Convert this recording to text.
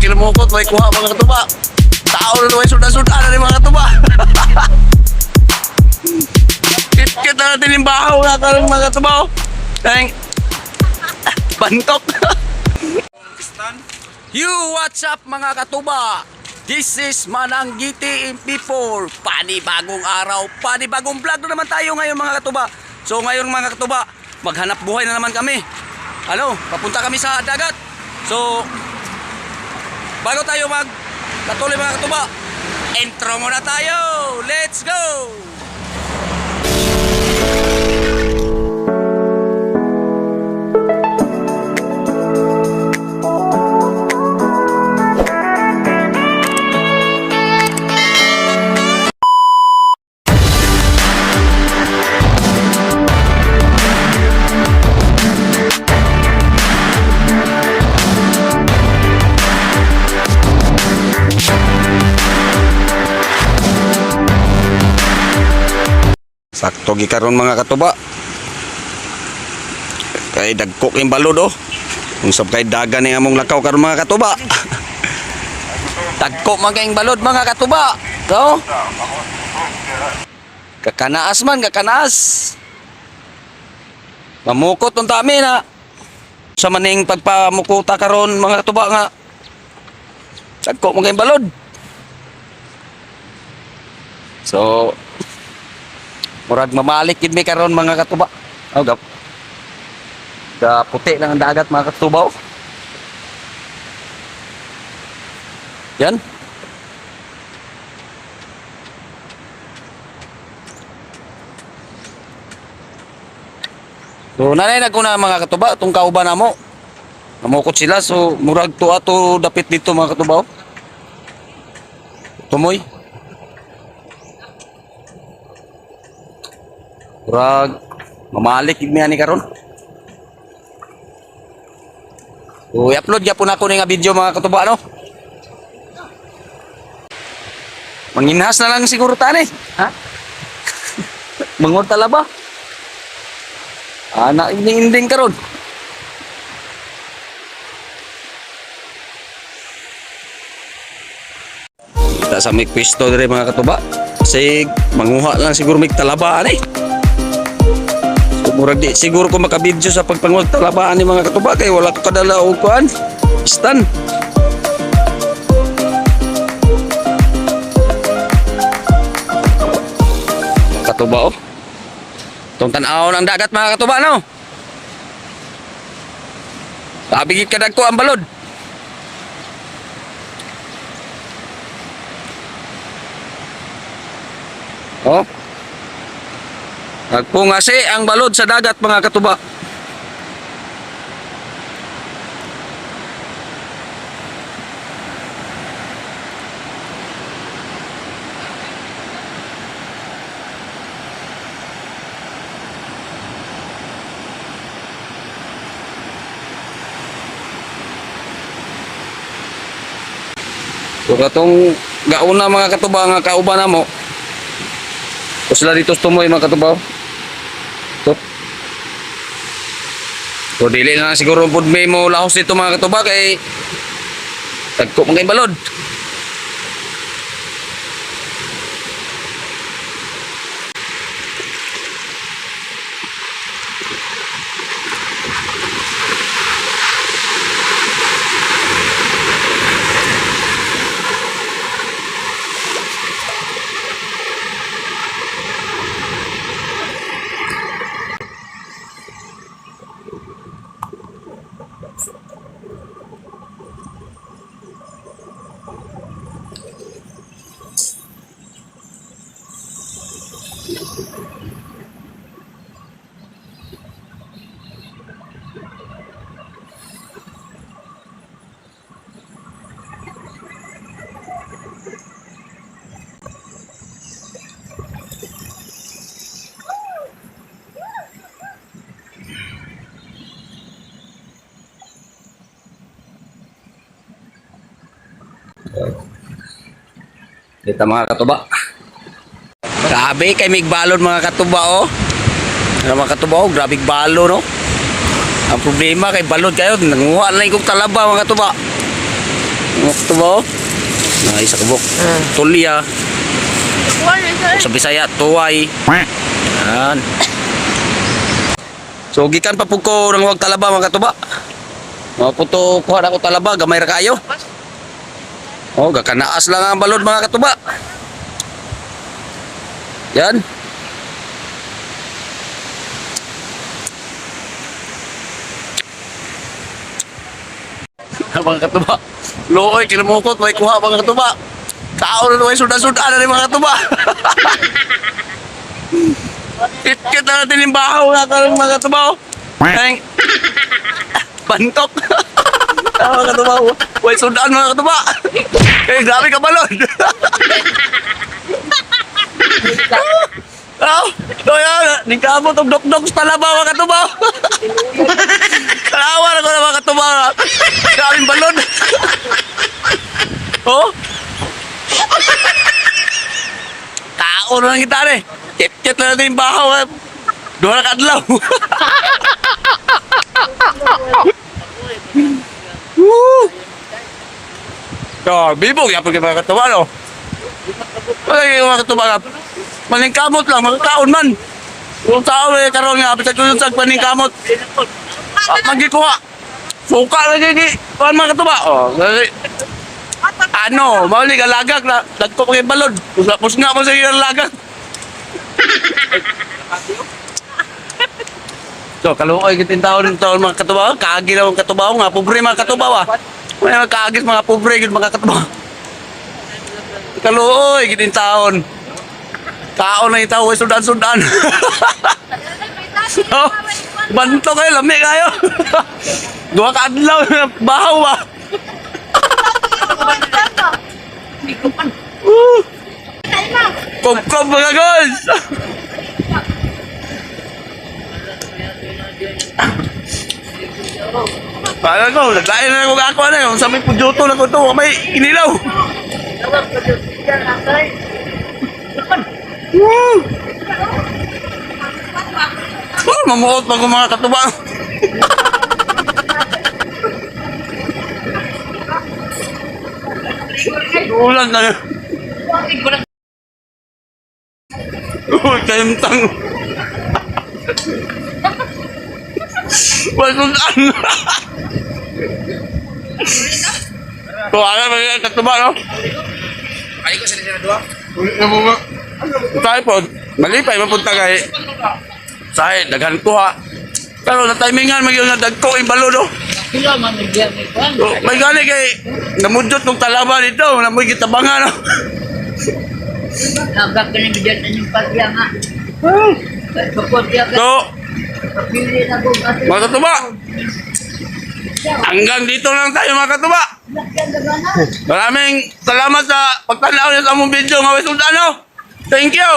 kilumukot, may kuha mga katuba. Tao na may suda-suda na rin mga katuba. Kit-kit na natin yung bahaw na karong mga katuba. Dahil, bantok. You, what's up mga katuba? This is Mananggiti MP4. Panibagong araw, panibagong vlog na naman tayo ngayon mga katuba. So ngayon mga katuba, maghanap buhay na naman kami. Papunta kami sa dagat. So, bago tayo magkatuloy mga katuba, intro muna tayo. Let's go! Sakto gikaron mga katuba. Kay dagkok yung balod oh. Kung sab kay dagan ni among lakaw karon mga katuba. Dagkok man kayong balod mga katuba. So, kakanaas man, kakanaas. Mamukot unta mi na. Sa maning pagpamukuta karon mga katuba nga. Dagkok man kayong balod. So, murag mamalik gid mi karon mga katuba. Puti lang ang dagat mga katuba. Yan. So nanay naguna mga katuba tong kauban namo. Namukot sila so murag to ato dapit dito mga katuba. Tumoy. Murag mamalik gid mi ani karon. So i-upload gyapon ako ning video mga katuba no. Manginhas na lang siguro tani, ha? Mangod tala ba? Ana inding karon. Kita sa may pwesto dire mga katuba. Sig manguha lang siguro mig talaba ani. Murag di siguro ko makabidyo sa pagpanguha talabaan ni mga katuba kay wala ko kadala og kuan stan. Katuba oh. Tong tan-aw ng dagat mga katuba no. Tabigit kadag ko ang balod. Oh. Nagpungasi ang balod sa dagat mga katuba. So katong gauna mga katuba nga kauban namo. O sila dito tumoy mga katuba. So dili na siguro pud may mo lahos dito mga katuba kay tagko man kay balod. Kita mga katuba. Grabe kay mig balon mga katuba oh. Mga katuba oh, grabe balo no. Ang problema kay balod kayo, nanguha na ikong talaba mga katuba. Mga katuba oh. Isa kabok. Tulya. Sa Bisaya, tuway. Yan. So gikan pa pug ko nang wag talaba mga katuba. Mga puto kuha na ko talaba, gamay ra kayo. Oh, gakanaas lang ang balod mga katuba. Yan. Mga katuba. Looy, kinamukot, may kuha mga katuba. Tao na may sudan-sudan na mga katuba. Kit-kit na natin yung bahaw nga karong mga katuba. Ang pantok. Mga katuba. May sudan mga katuba. Eh, grabe ka balon. Oh, yan. Nagkamot ang dok-dok sa talaba mga katuba. Kalawan ako na mga katuba. Grabing balon. Oh. Tao na lang kita rin. Kit-kit na natin yung bahaw. Doon na kadlaw. Woo! So, bibog. Yapon kayo mga katuba, no? Wala kayo mga katuba. Maningkamot lang. Magkakaon man. Kung tao eh, karoon nga. Bisa ko yung sag paningkamot. Magkikuha. Suka lagi ni. Kuhan mga katuba. Oh, ano, mauli ka lagak na. Lagko pa kayo balod. Pus nga mo sa iyo lagak. So, kaluoy kitin taon mga katubaw. Kaagi lang mga katubaw. Mga pobre mga katubaw. May mga kaagis mga pobre mga katubaw. Kaluoy kitin taon. Taon na yung tao ay sudan-sudan. So, banto kayo, lami kayo. Dua ka adlaw na bahaw ba. Kom-kom mga guys. Para ko, naglain na ako ako na yung sa may pujoto na ko ito, may inilaw. Woo! Oh, mamuot pa ko mga katuba. Ulan na yun. Uy, kayamtang. Wasundan. Tuwagan mo yung katuba, no? Ay ko sila dua. Ulit na mo nga. Tayo po, malipay mapunta kay Sahe, daghan ko ha. Pero na timingan, magyong nadagko yung balo, no? Sila man nagyan ni kan. So, may gani kay namudot ng talaba dito, namoy kitabangan, no? Nagak ka ni bigyan ng pagya nga. Kapot ya ka. So, Pili na ko kasi. mga katuba, hanggang dito lang tayo mga katuba. Maraming salamat sa pagtanaw niyo sa among video, mga wisundano. Thank you!